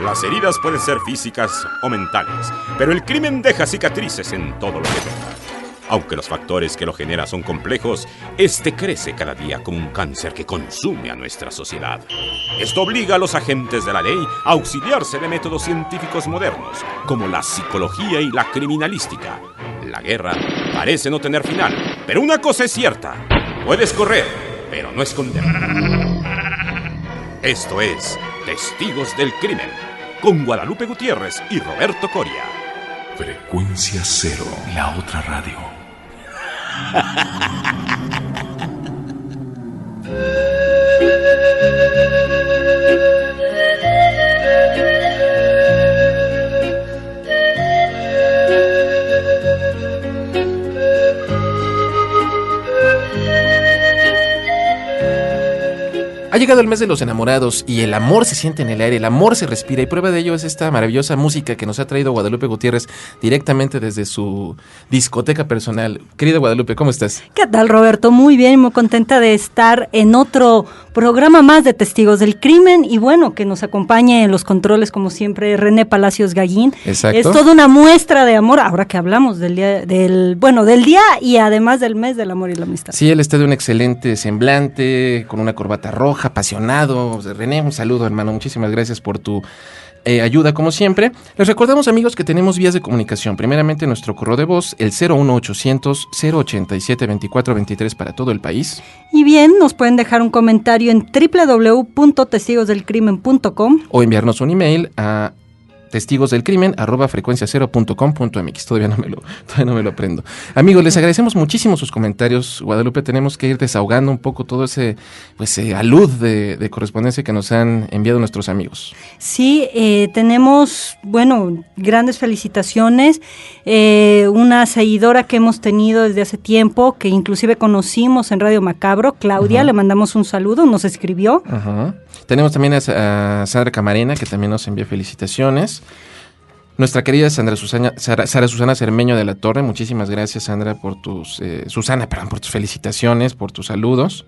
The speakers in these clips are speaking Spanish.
Las heridas pueden ser físicas o mentales, pero el crimen deja cicatrices en todo lo que toca. Aunque los factores que lo generan son complejos, este crece cada día como un cáncer que consume a nuestra sociedad. Esto obliga a los agentes de la ley a auxiliarse de métodos científicos modernos, como la psicología y la criminalística. La guerra parece no tener final, pero una cosa es cierta: puedes correr, pero no esconder. Esto es Testigos del Crimen, con Guadalupe Gutiérrez y Roberto Coria. Frecuencia Cero, la otra radio. Ha llegado el mes de los enamorados y el amor se siente en el aire, el amor se respira, y prueba de ello es esta maravillosa música que nos ha traído Guadalupe Gutiérrez directamente desde su discoteca personal. Querida Guadalupe, ¿cómo estás? ¿Qué tal, Roberto? Muy bien, muy contenta de estar en otro programa más de Testigos del Crimen, y bueno, que nos acompañe en los controles como siempre René Palacios Gallín. Exacto. Es toda una muestra de amor, ahora que hablamos del día y además del mes del amor y la amistad. Sí, él está de un excelente semblante, con una corbata roja, apasionado. René, un saludo, hermano, muchísimas gracias por tu ayuda como siempre. Les recordamos, amigos, que tenemos vías de comunicación. Primeramente nuestro correo de voz, el 01800 087 2423 para todo el país. Y bien, nos pueden dejar un comentario en www.testigosdelcrimen.com o enviarnos un email a testigosdelcrimen@frecuenciacero.com.mx. Todavía no me lo aprendo. Amigos, les agradecemos muchísimo sus comentarios. Guadalupe, tenemos que ir desahogando un poco todo ese alud de correspondencia que nos han enviado nuestros amigos. Sí, tenemos, grandes felicitaciones. Una seguidora que hemos tenido desde hace tiempo, que inclusive conocimos en Radio Macabro, Claudia, le mandamos un saludo, nos escribió. Tenemos también a Sandra Camarena, que también nos envía felicitaciones. Nuestra querida Sara Susana Cermeño de la Torre, muchísimas gracias, Sandra, por tus felicitaciones, por tus saludos.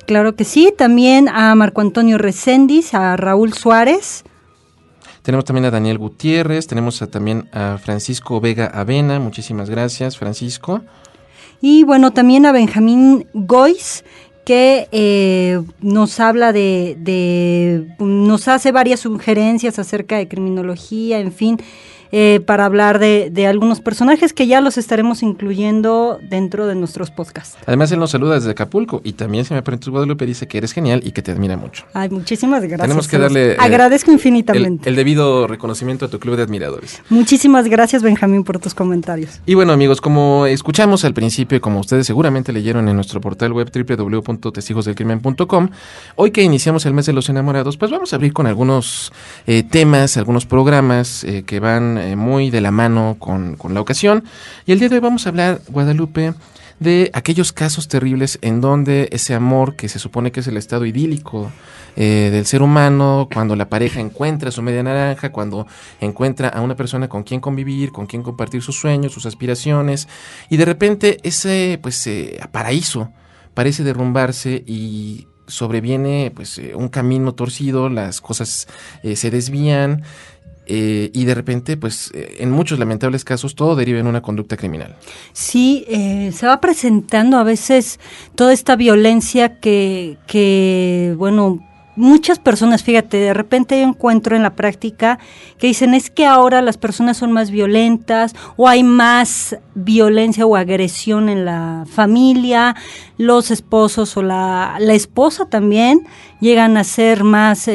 Claro que sí, también a Marco Antonio Recendis, a Raúl Suárez. Tenemos también a Daniel Gutiérrez, tenemos también a Francisco Vega Avena, muchísimas gracias, Francisco. Y bueno, también a Benjamín Goiz, que nos habla nos hace varias sugerencias acerca de criminología, en fin, para hablar de algunos personajes que ya los estaremos incluyendo dentro de nuestros podcasts. Además, él nos saluda desde Acapulco y también, si me permites, Guadalupe, dice que eres genial y que te admira mucho. Ay, muchísimas gracias. Tenemos que darle agradezco infinitamente el debido reconocimiento a tu club de admiradores. Muchísimas gracias, Benjamín, por tus comentarios. Y bueno, amigos, como escuchamos al principio y como ustedes seguramente leyeron en nuestro portal web www.testigosdelcrimen.com, hoy que iniciamos el mes de los enamorados, pues vamos a abrir con algunos temas, algunos programas que van muy de la mano con la ocasión. Y el día de hoy vamos a hablar, Guadalupe, de aquellos casos terribles en donde ese amor, que se supone que es el estado idílico del ser humano, cuando la pareja encuentra su media naranja, cuando encuentra a una persona con quien convivir, con quien compartir sus sueños, sus aspiraciones, y de repente ese paraíso parece derrumbarse y sobreviene un camino torcido, las cosas se desvían. Y de repente, en muchos lamentables casos, todo deriva en una conducta criminal. Sí, se va presentando a veces toda esta violencia que muchas personas, fíjate, de repente yo encuentro en la práctica que dicen, es que ahora las personas son más violentas, o hay más violencia o agresión en la familia, los esposos o la esposa también llegan a ser más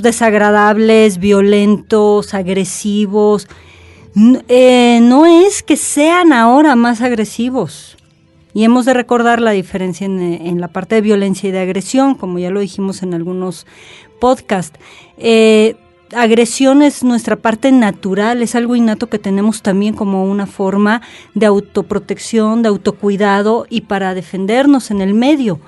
desagradables, violentos, agresivos. No es que sean ahora más agresivos. Y hemos de recordar la diferencia en la parte de violencia y de agresión, como ya lo dijimos en algunos podcasts. Agresión es nuestra parte natural, es algo innato que tenemos también como una forma de autoprotección, de autocuidado y para defendernos en el medio.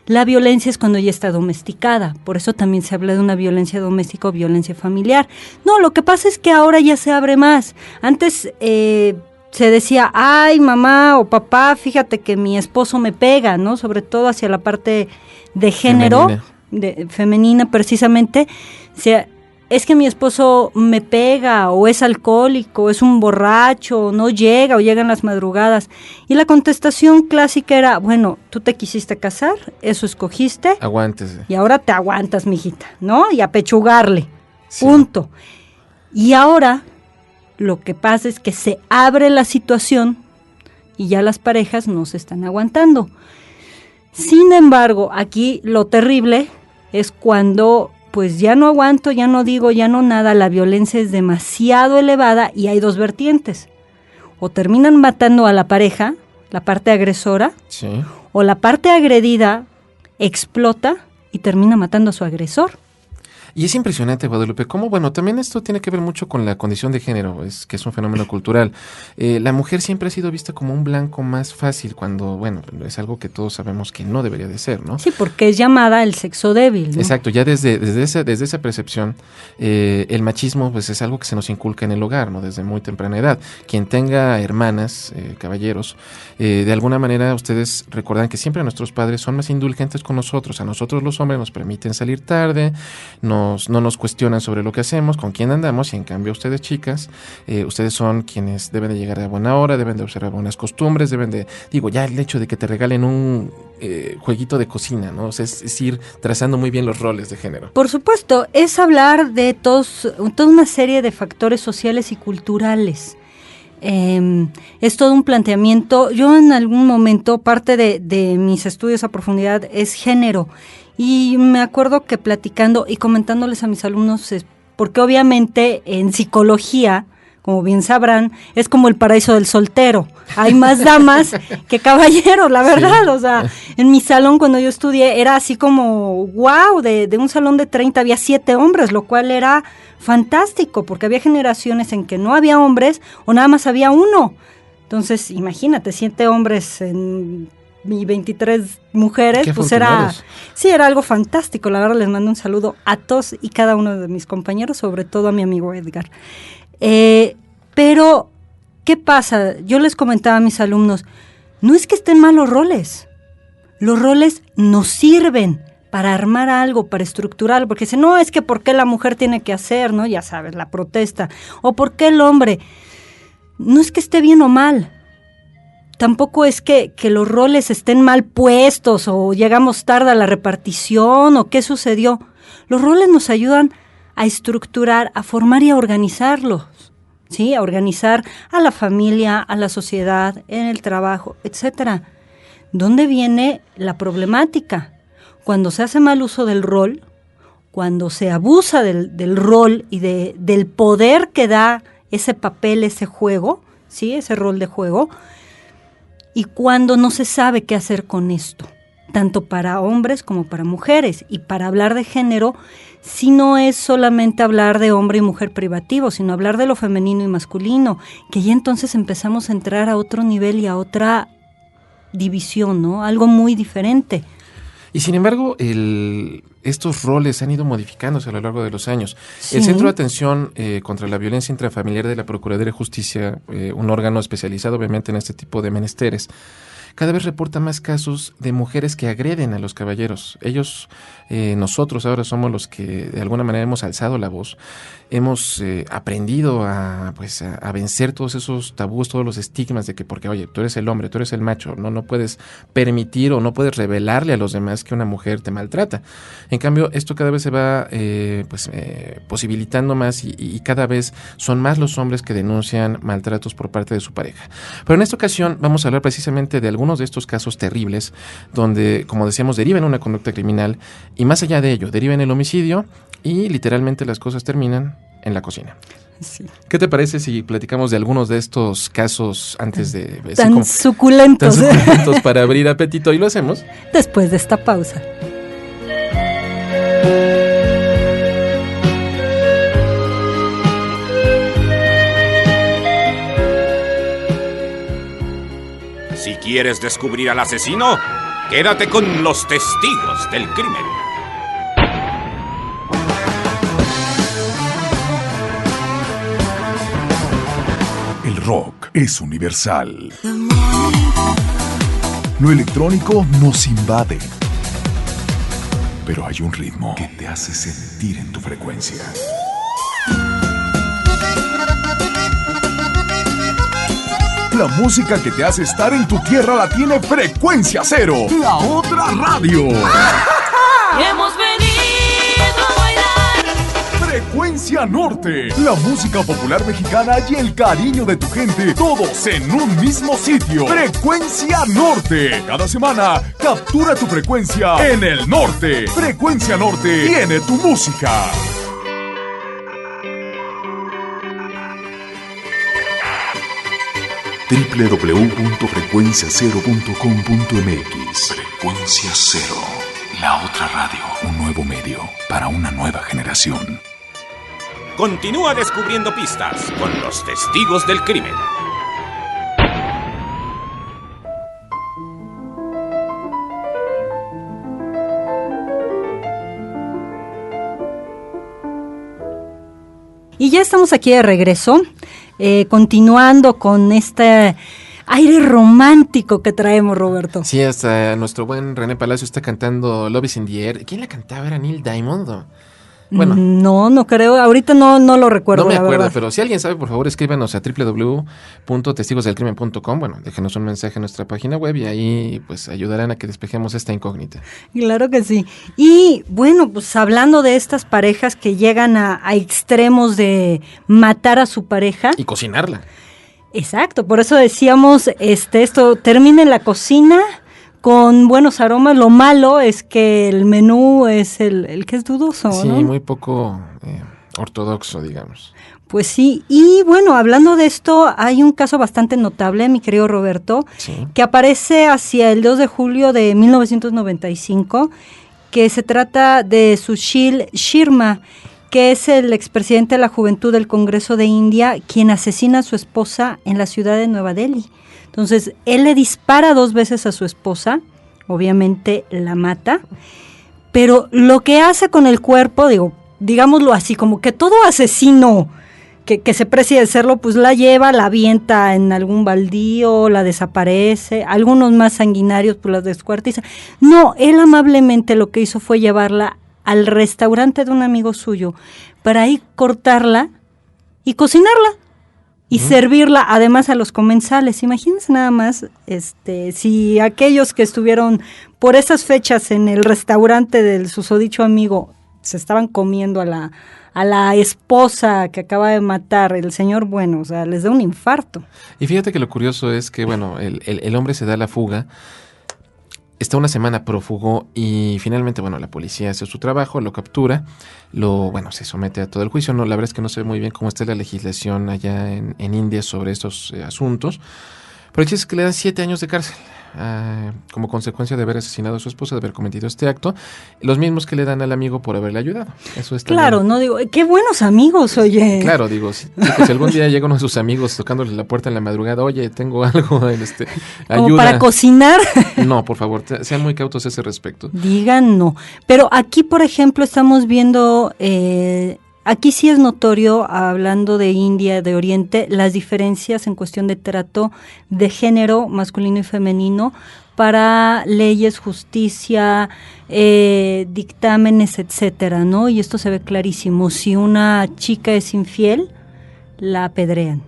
La violencia es cuando ya está domesticada, por eso también se habla de una violencia doméstica o violencia familiar. No, lo que pasa es que ahora ya se abre más. Antes se decía, ay, mamá o papá, fíjate que mi esposo me pega, ¿no? Sobre todo hacia la parte de género, femenina precisamente. O sea, es que mi esposo me pega, o es alcohólico, o es un borracho, o no llega, o llega en las madrugadas. Y la contestación clásica era, bueno, tú te quisiste casar, eso escogiste. Aguántese. Y ahora te aguantas, mijita, ¿no? Y a pechugarle, Sí. punto. Y ahora lo que pasa es que se abre la situación y ya las parejas no se están aguantando. Sin embargo, aquí lo terrible es cuando pues ya no aguanto, ya no digo, ya no nada, la violencia es demasiado elevada y hay dos vertientes. O terminan matando a la pareja, la parte agresora, Sí. o la parte agredida explota y termina matando a su agresor. Y es impresionante, Guadalupe, cómo, bueno, también esto tiene que ver mucho con la condición de género, que es un fenómeno cultural. La mujer siempre ha sido vista como un blanco más fácil cuando, bueno, es algo que todos sabemos que no debería de ser, ¿no? Sí, porque es llamada el sexo débil, ¿no? Exacto, ya desde esa percepción, el machismo pues es algo que se nos inculca en el hogar, ¿no? Desde muy temprana edad. Quien tenga hermanas, caballeros, de alguna manera ustedes recuerdan que siempre nuestros padres son más indulgentes con nosotros. A nosotros los hombres nos permiten salir tarde, no nos cuestionan sobre lo que hacemos, con quién andamos, y en cambio ustedes, chicas, ustedes son quienes deben de llegar a buena hora, deben de observar buenas costumbres, deben de, digo, ya el hecho de que te regalen un jueguito de cocina, ¿no? O sea, es ir trazando muy bien los roles de género. Por supuesto, es hablar de toda una serie de factores sociales y culturales. Es todo un planteamiento. Yo en algún momento, parte de mis estudios a profundidad es género, y me acuerdo que platicando y comentándoles a mis alumnos, porque obviamente en psicología, como bien sabrán, es como el paraíso del soltero. Hay más damas que caballeros, la verdad. Sí. O sea, en mi salón cuando yo estudié era así como, wow, de un salón de 30 había 7 hombres, lo cual era fantástico, porque había generaciones en que no había hombres o nada más había uno. Entonces, imagínate, 7 hombres y 23 mujeres, pues era algo fantástico. La verdad, les mando un saludo a todos y cada uno de mis compañeros, sobre todo a mi amigo Edgar. Pero, ¿qué pasa? Yo les comentaba a mis alumnos, no es que estén mal los roles nos sirven para armar algo, para estructurar, porque dicen, no, es que ¿por qué la mujer tiene que hacer, no? Ya sabes, la protesta, o ¿por qué el hombre? No es que esté bien o mal, tampoco es que los roles estén mal puestos, o llegamos tarde a la repartición, o qué sucedió. Los roles nos ayudan a estructurar, a formar y a organizarlos, ¿sí? A organizar a la familia, a la sociedad, en el trabajo, etcétera. ¿Dónde viene la problemática? Cuando se hace mal uso del rol, cuando se abusa del rol y del poder que da ese papel, ese juego, ¿sí? Ese rol de juego, y cuando no se sabe qué hacer con esto, tanto para hombres como para mujeres. Y para hablar de género, si no es solamente hablar de hombre y mujer privativo, sino hablar de lo femenino y masculino, que ya entonces empezamos a entrar a otro nivel y a otra división, ¿no? Algo muy diferente. Y sin embargo, estos roles han ido modificándose a lo largo de los años. Sí. El Centro de Atención contra la Violencia Intrafamiliar de la Procuraduría de Justicia, un órgano especializado obviamente en este tipo de menesteres, cada vez reporta más casos de mujeres que agreden a los caballeros. Ellos, nosotros ahora somos los que de alguna manera hemos alzado la voz, hemos aprendido a vencer todos esos tabús, todos los estigmas de que porque, oye, tú eres el hombre, tú eres el macho, no puedes permitir o no puedes revelarle a los demás que una mujer te maltrata. En cambio, esto cada vez se va posibilitando más y cada vez son más los hombres que denuncian maltratos por parte de su pareja. Pero en esta ocasión vamos a hablar precisamente de algunos de estos casos terribles donde, como decíamos, deriva en una conducta criminal y más allá de ello, deriva en el homicidio y literalmente las cosas terminan en la cocina. Sí. ¿Qué te parece si platicamos de algunos de estos casos antes de... Tan suculentos. Tan suculentos para abrir apetito, y lo hacemos después de esta pausa. Si quieres descubrir al asesino, quédate con los testigos del crimen. El rock es universal. Lo electrónico nos invade. Pero hay un ritmo que te hace sentir en tu frecuencia. La música que te hace estar en tu tierra la tiene Frecuencia Cero, la otra radio. Hemos venido a bailar. Frecuencia Norte, la música popular mexicana y el cariño de tu gente, todos en un mismo sitio. Frecuencia Norte. Cada semana, captura tu frecuencia en el norte. Frecuencia Norte tiene tu música. www.frecuenciacero.com.mx. Frecuencia Cero, la otra radio. Un nuevo medio para una nueva generación. Continúa descubriendo pistas con los testigos del crimen. Y ya estamos aquí de regreso, continuando con este aire romántico que traemos, Roberto. Sí, hasta nuestro buen René Palacio está cantando Love is in the Air. ¿Quién la cantaba? ¿Era Neil Diamond? ¿O? Bueno, no creo, ahorita no lo recuerdo. No me acuerdo, verdad. pero si alguien sabe, por favor, escríbanos a www.testigosdelcrimen.com. Bueno, déjenos un mensaje en nuestra página web y ahí pues ayudarán a que despejemos esta incógnita. Claro que sí. Y bueno, pues hablando de estas parejas que llegan a extremos de matar a su pareja. Y cocinarla. Exacto, por eso decíamos, esto termina en la cocina con buenos aromas. Lo malo es que el menú es el que es dudoso, Sí, ¿no? muy poco ortodoxo, digamos. Pues sí, y bueno, hablando de esto, hay un caso bastante notable, mi querido Roberto, Sí. que aparece hacia el 2 de julio de 1995, que se trata de Sushil Sharma, que es el expresidente de la Juventud del Congreso de India, quien asesina a su esposa en la ciudad de Nueva Delhi. Entonces, él le dispara 2 veces a su esposa, obviamente la mata, pero lo que hace con el cuerpo, digámoslo así, como que todo asesino que se precie de serlo, pues la lleva, la avienta en algún baldío, la desaparece, algunos más sanguinarios pues las descuartiza. No, él amablemente lo que hizo fue llevarla al restaurante de un amigo suyo para ahí cortarla y cocinarla. Y servirla además a los comensales. Imagínense nada más si aquellos que estuvieron por esas fechas en el restaurante del susodicho amigo se estaban comiendo a la esposa que acaba de matar el señor, bueno, o sea, les da un infarto. Y fíjate que lo curioso es que, bueno, el hombre se da la fuga, está una semana prófugo y finalmente, bueno, la policía hace su trabajo, lo captura, se somete a todo el juicio. No, la verdad es que no sé muy bien cómo está la legislación allá en India sobre estos asuntos, pero el chiste es que le dan 7 años de cárcel como consecuencia de haber asesinado a su esposa, de haber cometido este acto, los mismos que le dan al amigo por haberle ayudado. Eso está claro, bien. no digo, qué buenos amigos, oye. Claro, digo, si algún día llega uno de sus amigos tocándole la puerta en la madrugada, oye, tengo algo, ayuda. Como para cocinar. No, por favor, sean muy cautos a ese respecto. Digan no. Pero aquí, por ejemplo, estamos viendo, aquí sí es notorio, hablando de India, de Oriente, las diferencias en cuestión de trato de género masculino y femenino para leyes, justicia, dictámenes, etcétera, ¿no? Y esto se ve clarísimo. Si una chica es infiel, la apedrean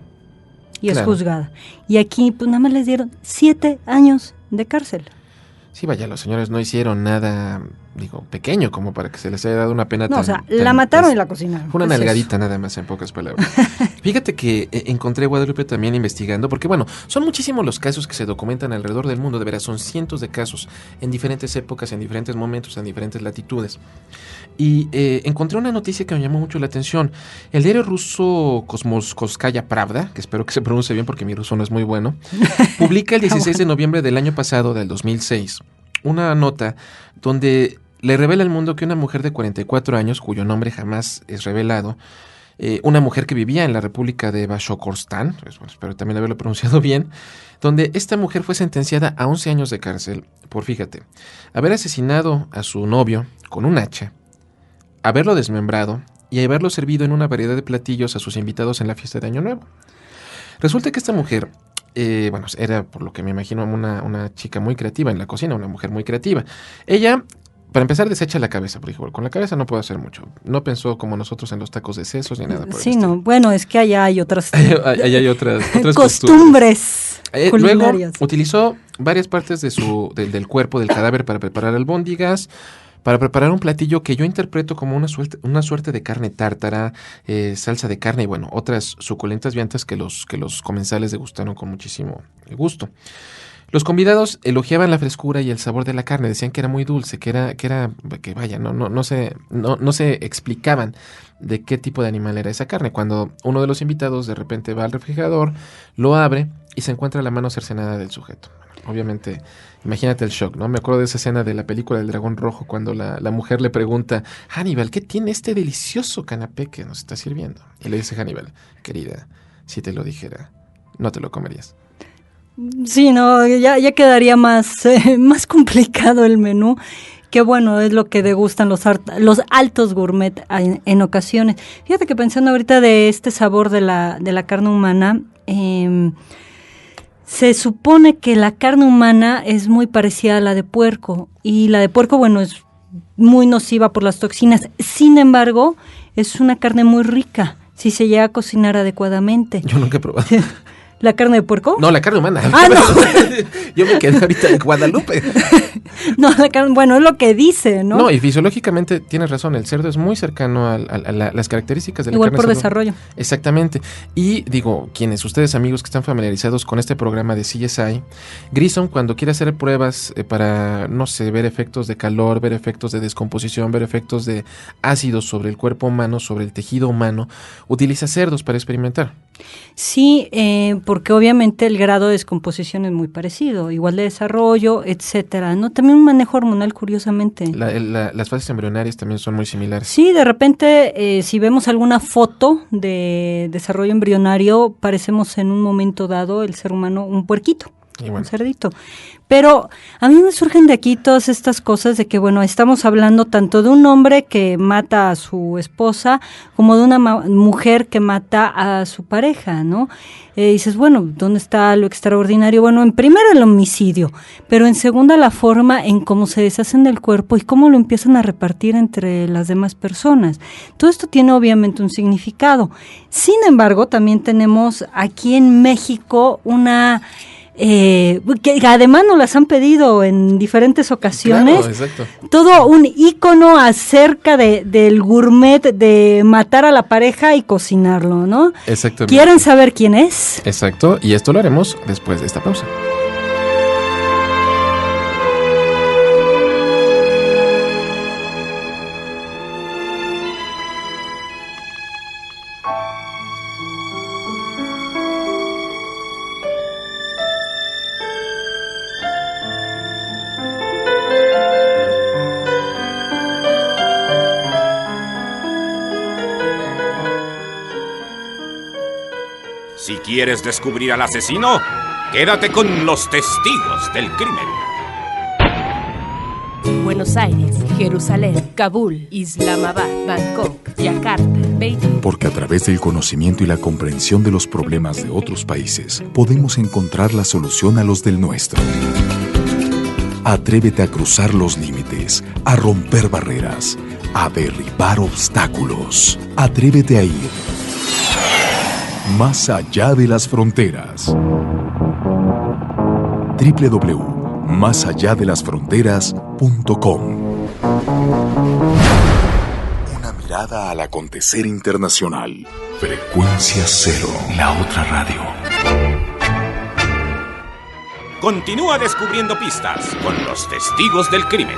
y es juzgada. Y aquí, pues nada más les dieron 7 años de cárcel. Sí, vaya, los señores no hicieron nada, pequeño como para que se les haya dado una pena tan... la mataron y la cocinaron. Fue una nalgadita nada más, en pocas palabras. Fíjate que encontré Guadalupe también investigando, porque bueno, son muchísimos los casos que se documentan alrededor del mundo, de veras, son cientos de casos en diferentes épocas, en diferentes momentos, en diferentes latitudes. Y encontré una noticia que me llamó mucho la atención. El diario ruso Komsomolskaya Pravda, que espero que se pronuncie bien porque mi ruso no es muy bueno, publica el 16 de noviembre del año pasado, del 2006, una nota donde le revela al mundo que una mujer de 44 años, cuyo nombre jamás es revelado, una mujer que vivía en la República de Bashkortostán, pues, bueno, espero también haberlo pronunciado bien, donde esta mujer fue sentenciada a 11 años de cárcel por, fíjate, haber asesinado a su novio con un hacha, haberlo desmembrado y haberlo servido en una variedad de platillos a sus invitados en la fiesta de Año Nuevo. Resulta que esta mujer, era por lo que me imagino una chica muy creativa en la cocina, una mujer muy creativa. Ella, para empezar, desecha la cabeza, porque con la cabeza no puedo hacer mucho. No pensó como nosotros en los tacos de sesos ni nada por el estilo. Sí, no, bueno, es que allá hay otras allá hay otras costumbres. Luego culinarias. utilizó varias partes del cuerpo del cadáver para preparar albóndigas, para preparar un platillo que yo interpreto como una suerte de carne tártara, salsa de carne y bueno, otras suculentas viandas que los comensales degustaron con muchísimo gusto. Los convidados elogiaban la frescura y el sabor de la carne, decían que era muy dulce, que vaya, no se explicaban de qué tipo de animal era esa carne. Cuando uno de los invitados de repente va al refrigerador, lo abre y se encuentra la mano cercenada del sujeto. Obviamente, imagínate el shock, ¿no? Me acuerdo de esa escena de la película del Dragón Rojo cuando la mujer le pregunta, Hannibal, ¿qué tiene este delicioso canapé que nos está sirviendo? Y le dice Hannibal, querida, si te lo dijera, no te lo comerías. Sí, no, ya quedaría más complicado el menú, que bueno, es lo que degustan los altos gourmet en ocasiones. Fíjate que pensando ahorita de este sabor de la carne humana, se supone que la carne humana es muy parecida a la de puerco, y la de puerco, bueno, es muy nociva por las toxinas. Sin embargo, es una carne muy rica si se llega a cocinar adecuadamente. Yo nunca he probado. ¿La carne de puerco? No, la carne humana. Ah, no. Yo me quedé ahorita en Guadalupe. No, la carne, bueno, es lo que dice, ¿no? No, y fisiológicamente tienes razón, el cerdo es muy cercano a las características de la igual carne. Igual por cerdo. desarrollo. Exactamente. Y digo, ustedes amigos que están familiarizados con este programa de CSI, Grissom cuando quiere hacer pruebas para, no sé, ver efectos de calor, ver efectos de descomposición, ver efectos de ácidos sobre el cuerpo humano, sobre el tejido humano, utiliza cerdos para experimentar. Sí, porque obviamente el grado de descomposición es muy parecido, igual de desarrollo, etcétera, ¿no? También un manejo hormonal, curiosamente. Las fases embrionarias también son muy similares. Sí, de repente, si vemos alguna foto de desarrollo embrionario, parecemos en un momento dado, el ser humano, un puerquito. Un cerdito. Pero a mí me surgen de aquí todas estas cosas de que, bueno, estamos hablando tanto de un hombre que mata a su esposa como de una mujer que mata a su pareja, ¿no? Dices, bueno, ¿dónde está lo extraordinario? Bueno, en primero el homicidio, pero en segunda la forma en cómo se deshacen del cuerpo y cómo lo empiezan a repartir entre las demás personas. Todo esto tiene obviamente un significado. Sin embargo, también tenemos aquí en México una... que además nos las han pedido en diferentes ocasiones. Claro, exacto. Todo un ícono acerca del gourmet, de matar a la pareja y cocinarlo, ¿no? Exactamente. ¿Quieren saber quién es? Exacto, y esto lo haremos después de esta pausa. Si quieres descubrir al asesino, quédate con los testigos del crimen. Buenos Aires, Jerusalén, Kabul, Islamabad, Bangkok, Yakarta, Beijing. Porque a través del conocimiento y la comprensión de los problemas de otros países, podemos encontrar la solución a los del nuestro. Atrévete a cruzar los límites, a romper barreras, a derribar obstáculos. Atrévete a ir más allá de las fronteras. www.másalladelasfronteras.com. Una mirada al acontecer internacional. Frecuencia Cero, la otra radio. Continúa descubriendo pistas con los testigos del crimen.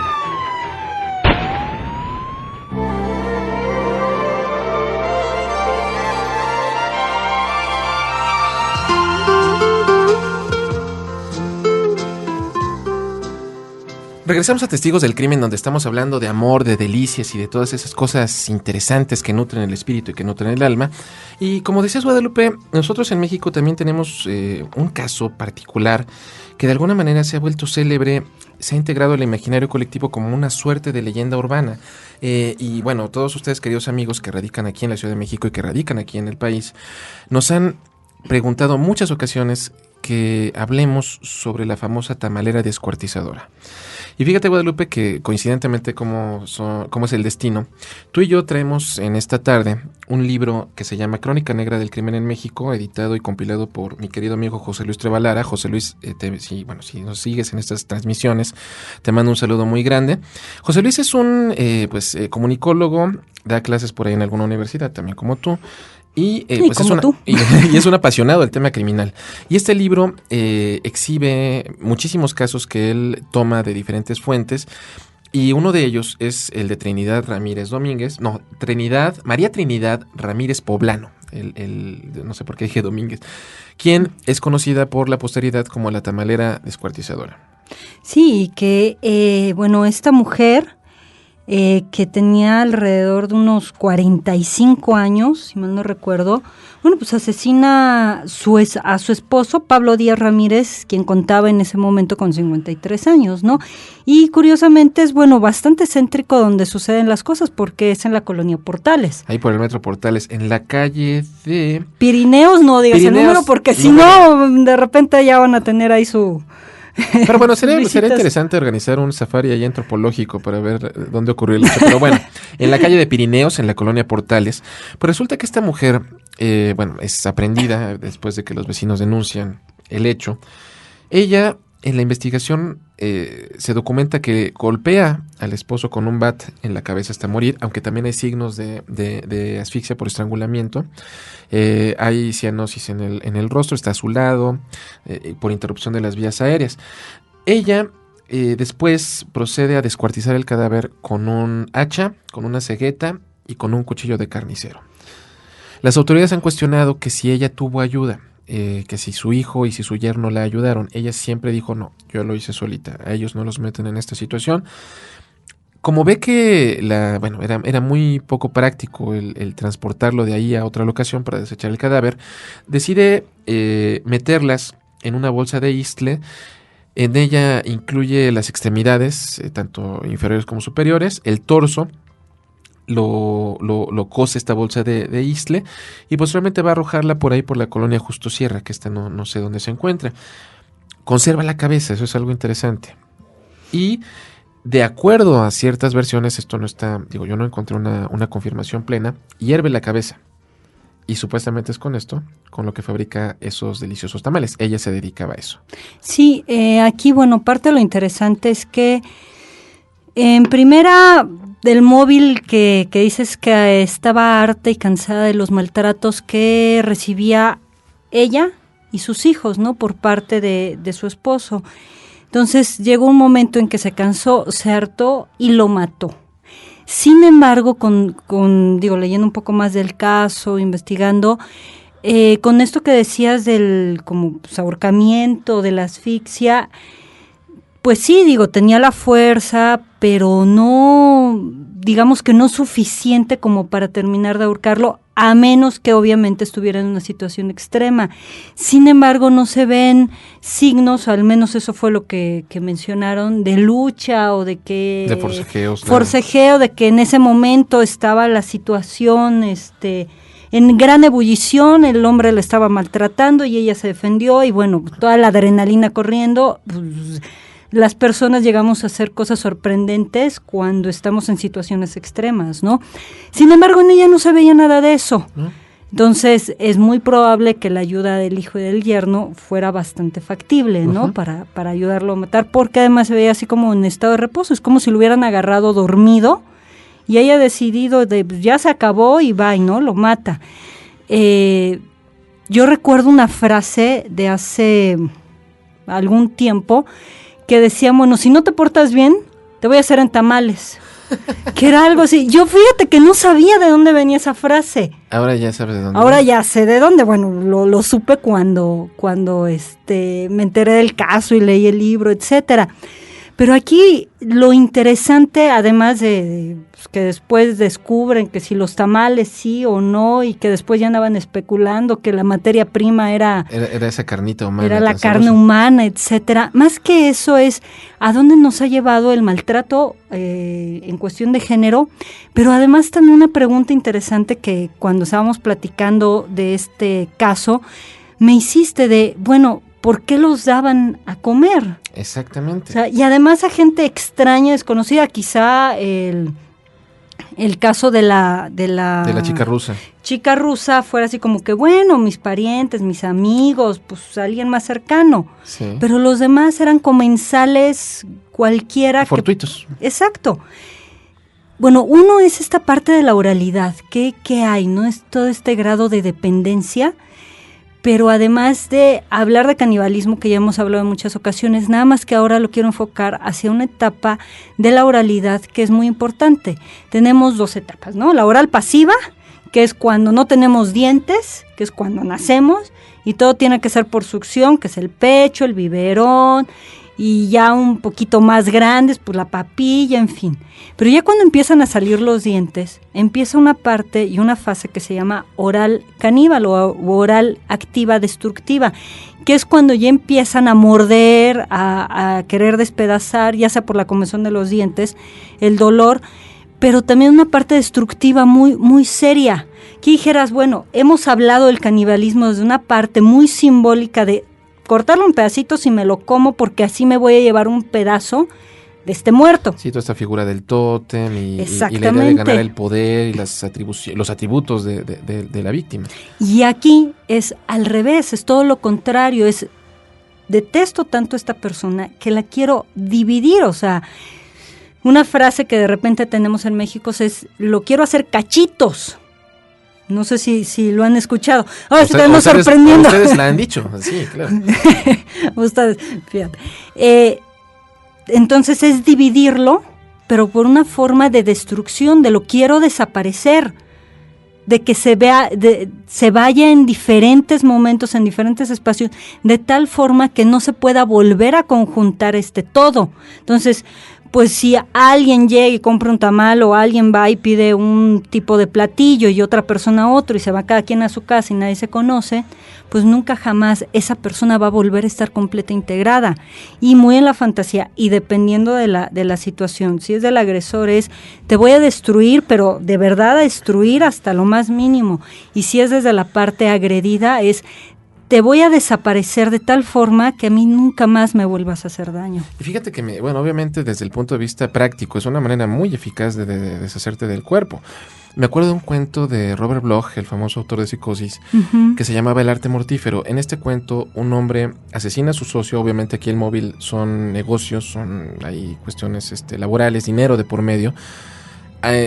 Regresamos a Testigos del Crimen, donde estamos hablando de amor, de delicias y de todas esas cosas interesantes que nutren el espíritu y que nutren el alma. Y como decías, Guadalupe, nosotros en México también tenemos un caso particular que de alguna manera se ha vuelto célebre, se ha integrado al imaginario colectivo como una suerte de leyenda urbana. Y bueno, todos ustedes, queridos amigos que radican aquí en la Ciudad de México y que radican aquí en el país, nos han preguntado muchas ocasiones que hablemos sobre la famosa tamalera descuartizadora. Y fíjate, Guadalupe, que coincidentemente como es el destino, tú y yo traemos en esta tarde un libro que se llama Crónica Negra del Crimen en México, editado y compilado por mi querido amigo José Luis Trevalara. José Luis, si nos sigues en estas transmisiones, te mando un saludo muy grande. José Luis es un comunicólogo, da clases por ahí en alguna universidad, también como tú. Y es un apasionado del tema criminal. Y este libro exhibe muchísimos casos que él toma de diferentes fuentes. Y uno de ellos es el de María Trinidad Ramírez Poblano, no sé por qué dije Domínguez, quien es conocida por la posteridad como la tamalera descuartizadora. Sí, que esta mujer que tenía alrededor de unos 45 años, si mal no recuerdo, pues asesina a su esposo, Pablo Díaz Ramírez, quien contaba en ese momento con 53 años, ¿no? Y curiosamente es, bastante céntrico donde suceden las cosas, porque es en la colonia Portales. Ahí por el metro Portales, en la calle de... Pirineos, no digas el número, porque si no, de repente ya van a tener ahí su... Pero bueno, sería interesante organizar un safari ahí antropológico para ver dónde ocurrió el hecho. Pero bueno, en la calle de Pirineos, en la colonia Portales, pues resulta que esta mujer, es aprendida después de que los vecinos denuncian el hecho. Ella, en la investigación, se documenta que golpea al esposo con un bat en la cabeza hasta morir, aunque también hay signos de asfixia por estrangulamiento. Hay cianosis en el rostro, está azulado, por interrupción de las vías aéreas. Ella después procede a descuartizar el cadáver con un hacha, con una cegueta y con un cuchillo de carnicero. Las autoridades han cuestionado que si ella tuvo ayuda, que si su hijo y si su yerno la ayudaron. Ella siempre dijo, no, yo lo hice solita, a ellos no los meten en esta situación. Como ve que era muy poco práctico el transportarlo de ahí a otra locación para desechar el cadáver, decide meterlas en una bolsa de istle. En ella incluye las extremidades, tanto inferiores como superiores, el torso. Lo cose esta bolsa de istle y posteriormente va a arrojarla por ahí por la colonia Justo Sierra, que esta no sé dónde se encuentra. Conserva la cabeza, eso es algo interesante. Y de acuerdo a ciertas versiones, esto no está, yo no encontré una confirmación plena, hierve la cabeza. Y supuestamente es con esto, con lo que fabrica esos deliciosos tamales. Ella se dedicaba a eso. Sí, aquí, parte de lo interesante es que en primera, del móvil que dices que estaba harta y cansada de los maltratos que recibía ella y sus hijos, ¿no? Por parte de su esposo. Entonces llegó un momento en que se cansó, se hartó y lo mató. Sin embargo, leyendo un poco más del caso, investigando, con esto que decías del ahorcamiento, de la asfixia, pues sí, tenía la fuerza, pero no, digamos que no suficiente como para terminar de ahorcarlo, a menos que obviamente estuviera en una situación extrema. Sin embargo, no se ven signos, o al menos eso fue lo que mencionaron, de lucha o de que... De forcejeos. Forcejeo, de que en ese momento estaba la situación, en gran ebullición, el hombre la estaba maltratando y ella se defendió y toda la adrenalina corriendo, pues, las personas llegamos a hacer cosas sorprendentes cuando estamos en situaciones extremas, ¿no? Sin embargo, en ella no se veía nada de eso. Entonces, es muy probable que la ayuda del hijo y del yerno fuera bastante factible, ¿no? Para ayudarlo a matar, porque además se veía así como en estado de reposo. Es como si lo hubieran agarrado dormido y haya decidido ya se acabó y va, ¿no? Lo mata. Yo recuerdo una frase de hace algún tiempo que decían, si no te portas bien, te voy a hacer en tamales. Que era algo así. Yo fíjate que no sabía de dónde venía esa frase. Ahora ya sabes de dónde. Ahora ya sé de dónde. Lo supe cuando me enteré del caso y leí el libro, etcétera. Pero aquí lo interesante, además de que después descubren que si los tamales sí o no, y que después ya andaban especulando que la materia prima era esa carnita humana. Era la carne humana, etcétera. Más que eso es a dónde nos ha llevado el maltrato en cuestión de género, pero además también una pregunta interesante que cuando estábamos platicando de este caso, me hiciste ¿por qué los daban a comer? Exactamente. O sea, y además a gente extraña, desconocida, quizá el el caso de la chica rusa. Chica rusa fuera así como que, bueno, mis parientes, mis amigos, pues alguien más cercano. Sí. Pero los demás eran comensales cualquiera. Fortuitos. Exacto. Bueno, uno es esta parte de la oralidad. ¿Qué hay? ¿No? Es todo este grado de dependencia. Pero además de hablar de canibalismo, que ya hemos hablado en muchas ocasiones, nada más que ahora lo quiero enfocar hacia una etapa de la oralidad que es muy importante. Tenemos 2 etapas, ¿no? La oral pasiva, que es cuando no tenemos dientes, que es cuando nacemos, y todo tiene que ser por succión, que es el pecho, el biberón, y ya un poquito más grandes, pues la papilla, en fin. Pero ya cuando empiezan a salir los dientes, empieza una parte y una fase que se llama oral caníbal o oral activa destructiva, que es cuando ya empiezan a morder, a querer despedazar, ya sea por la comezón de los dientes, el dolor, pero también una parte destructiva muy, muy seria. Que dijeras, bueno, hemos hablado del canibalismo desde una parte muy simbólica de cortarlo en pedacitos y me lo como porque así me voy a llevar un pedazo de este muerto. Sí, toda esta figura del tótem y la idea de ganar el poder y los atributos de la víctima. Y aquí es al revés, es todo lo contrario, es detesto tanto a esta persona que la quiero dividir, o sea, una frase que de repente tenemos en México es, lo quiero hacer cachitos. No sé si lo han escuchado. Ahora sí estamos sorprendiendo. Ustedes la han dicho, sí, claro. Ustedes, fíjate. Entonces es dividirlo, pero por una forma de destrucción, de lo quiero desaparecer, de que se vaya en diferentes momentos, en diferentes espacios, de tal forma que no se pueda volver a conjuntar este todo. Entonces, pues si alguien llega y compra un tamal o alguien va y pide un tipo de platillo y otra persona otro y se va cada quien a su casa y nadie se conoce, pues nunca jamás esa persona va a volver a estar completa integrada. Y muy en la fantasía y dependiendo de la situación, si es del agresor es te voy a destruir, pero de verdad a destruir hasta lo más mínimo. Y si es desde la parte agredida es te voy a desaparecer de tal forma que a mí nunca más me vuelvas a hacer daño. Y fíjate que, obviamente desde el punto de vista práctico es una manera muy eficaz de deshacerte del cuerpo. Me acuerdo de un cuento de Robert Bloch, el famoso autor de Psicosis, que se llamaba El arte mortífero. En este cuento un hombre asesina a su socio, obviamente aquí el móvil son negocios, hay cuestiones laborales, dinero de por medio.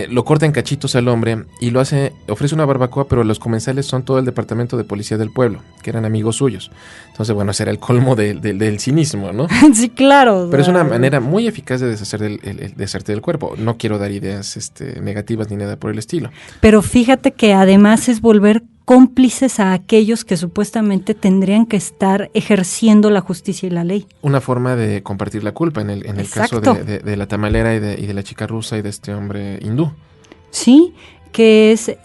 Lo corta en cachitos al hombre y ofrece una barbacoa, pero los comensales son todo el departamento de policía del pueblo, que eran amigos suyos. Entonces, ese era el colmo del cinismo, ¿no? Sí, claro. Pero es una manera muy eficaz de deshacerte del cuerpo. No quiero dar ideas negativas ni nada por el estilo. Pero fíjate que además es volver cómplices a aquellos que supuestamente tendrían que estar ejerciendo la justicia y la ley. Una forma de compartir la culpa en el caso de la tamalera y de la chica rusa y de este hombre hindú. Sí, que es,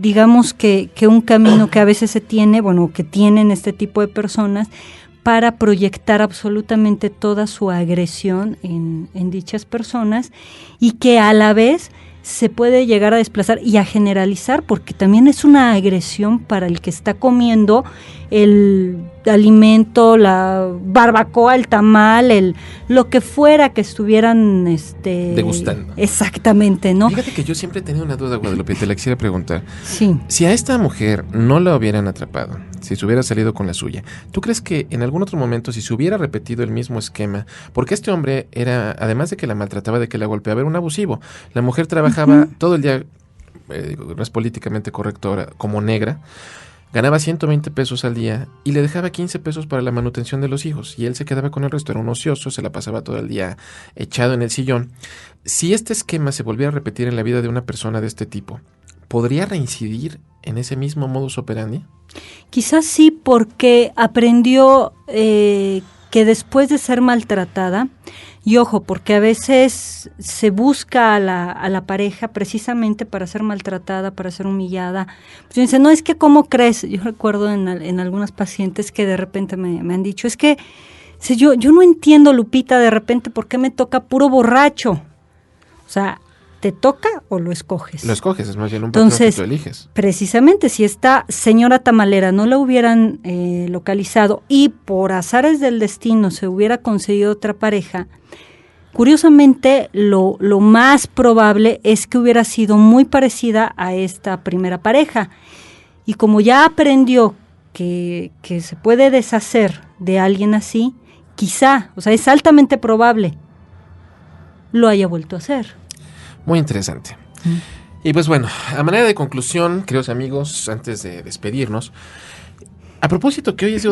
digamos que un camino que a veces se tiene, que tienen este tipo de personas para proyectar absolutamente toda su agresión en dichas personas y que a la vez se puede llegar a desplazar y a generalizar porque también es una agresión para el que está comiendo el alimento, la barbacoa, el tamal, lo que fuera que estuvieran degustando. Exactamente, ¿no? Fíjate que yo siempre he tenido una duda, Guadalupe, te la quisiera preguntar. Sí. Si a esta mujer no la hubieran atrapado, si se hubiera salido con la suya, ¿tú crees que en algún otro momento, si se hubiera repetido el mismo esquema, porque este hombre era, además de que la maltrataba, de que la golpeaba, era un abusivo? La mujer trabajaba todo el día, no es políticamente correcto ahora, como negra, ganaba 120 pesos al día y le dejaba 15 pesos para la manutención de los hijos y él se quedaba con el resto, era un ocioso, se la pasaba todo el día echado en el sillón. Si este esquema se volviera a repetir en la vida de una persona de este tipo, ¿podría reincidir en ese mismo modus operandi? Quizás sí, porque aprendió que después de ser maltratada, y ojo, porque a veces se busca a la pareja precisamente para ser maltratada, para ser humillada. Pues dice, no, es que ¿cómo crees? Yo recuerdo en algunas pacientes que de repente me han dicho, es que yo no entiendo, Lupita, de repente, ¿por qué me toca puro borracho? O sea, ¿te toca o lo escoges? Lo escoges, es más bien un patrón que tú eliges. Precisamente, si esta señora tamalera no la hubieran localizado y por azares del destino se hubiera conseguido otra pareja, Curiosamente, lo más probable es que hubiera sido muy parecida a esta primera pareja. Y como ya aprendió que se puede deshacer de alguien así, quizá, o sea, es altamente probable, lo haya vuelto a hacer. Muy interesante. Y pues bueno, a manera de conclusión, queridos amigos, antes de despedirnos, a propósito que hoy es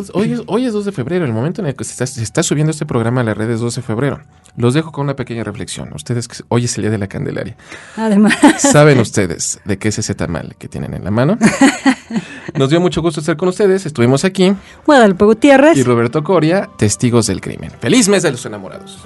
2 de febrero, el momento en el que se está subiendo este programa a las redes 2 de febrero, los dejo con una pequeña reflexión. Ustedes, hoy es el Día de la Candelaria. Además. ¿Saben ustedes de qué es ese tamal que tienen en la mano? Nos dio mucho gusto estar con ustedes. Estuvimos aquí. Guadalupe Gutiérrez. Y Roberto Coria, testigos del crimen. ¡Feliz mes de los enamorados!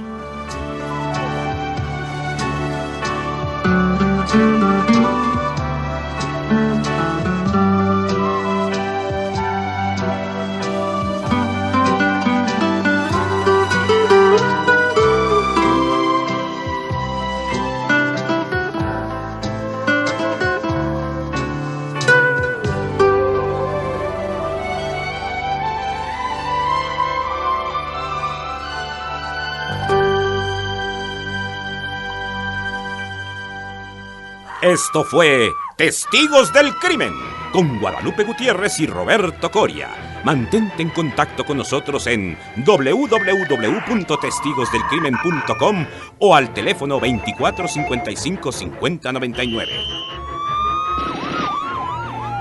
Esto fue Testigos del Crimen con Guadalupe Gutiérrez y Roberto Coria. Mantente en contacto con nosotros en www.testigosdelcrimen.com o al teléfono 24 55 50 99.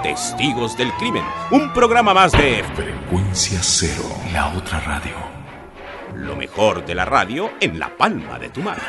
Testigos del Crimen, un programa más de Frecuencia Cero, la otra radio. lo mejor de la radio en la palma de tu mano.